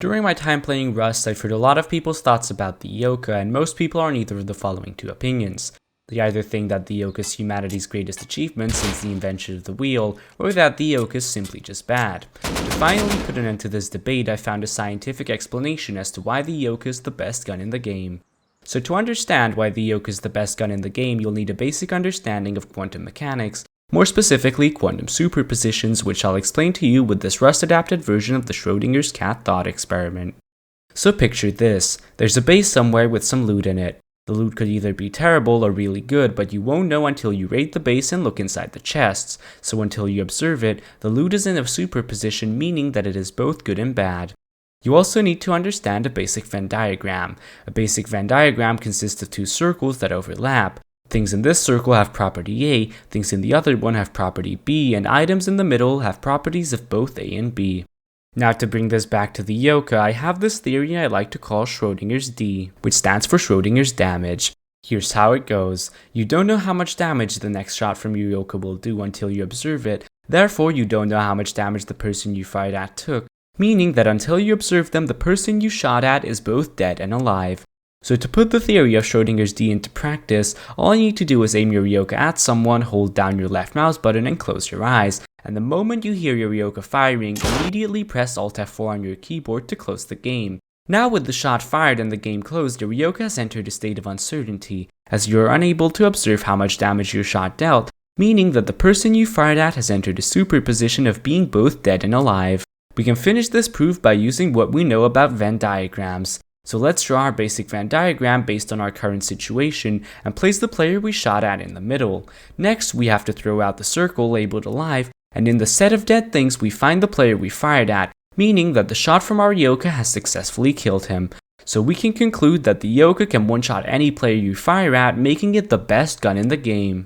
During my time playing Rust, I've heard a lot of people's thoughts about the Eoka, and most people are in either of the following two opinions. They either think that the Eoka is humanity's greatest achievement since the invention of the wheel, or that the Eoka is simply just bad. To finally put an end to this debate, I found a scientific explanation as to why the Eoka is the best gun in the game. So to understand why the Eoka is the best gun in the game, you'll need a basic understanding of quantum mechanics, more specifically quantum superpositions, which I'll explain to you with this Rust-adapted version of the Schrodinger's cat thought experiment. So picture this, there's a base somewhere with some loot in it. The loot could either be terrible or really good, but you won't know until you raid the base and look inside the chests, so until you observe it, the loot is in a superposition, meaning that it is both good and bad. You also need to understand a basic Venn diagram. A basic Venn diagram consists of two circles that overlap. Things in this circle have property A, things in the other one have property B, and items in the middle have properties of both A and B. Now to bring this back to the Eoka, I have this theory I like to call Schrodinger's D, which stands for Schrodinger's damage. Here's how it goes. You don't know how much damage the next shot from your Eoka will do until you observe it, therefore you don't know how much damage the person you fired at took, meaning that until you observe them, the person you shot at is both dead and alive. So to put the theory of Schrodinger's D into practice, all you need to do is aim your Eoka at someone, hold down your left mouse button and close your eyes, and the moment you hear your Eoka firing, immediately press Alt F4 on your keyboard to close the game. Now with the shot fired and the game closed, your Eoka has entered a state of uncertainty, as you are unable to observe how much damage your shot dealt, meaning that the person you fired at has entered a superposition of being both dead and alive. We can finish this proof by using what we know about Venn diagrams. So let's draw our basic Venn diagram based on our current situation and place the player we shot at in the middle. Next, we have to throw out the circle labeled alive, and in the set of dead things we find the player we fired at, meaning that the shot from our Eoka has successfully killed him. So we can conclude that the Eoka can one-shot any player you fire at, making it the best gun in the game.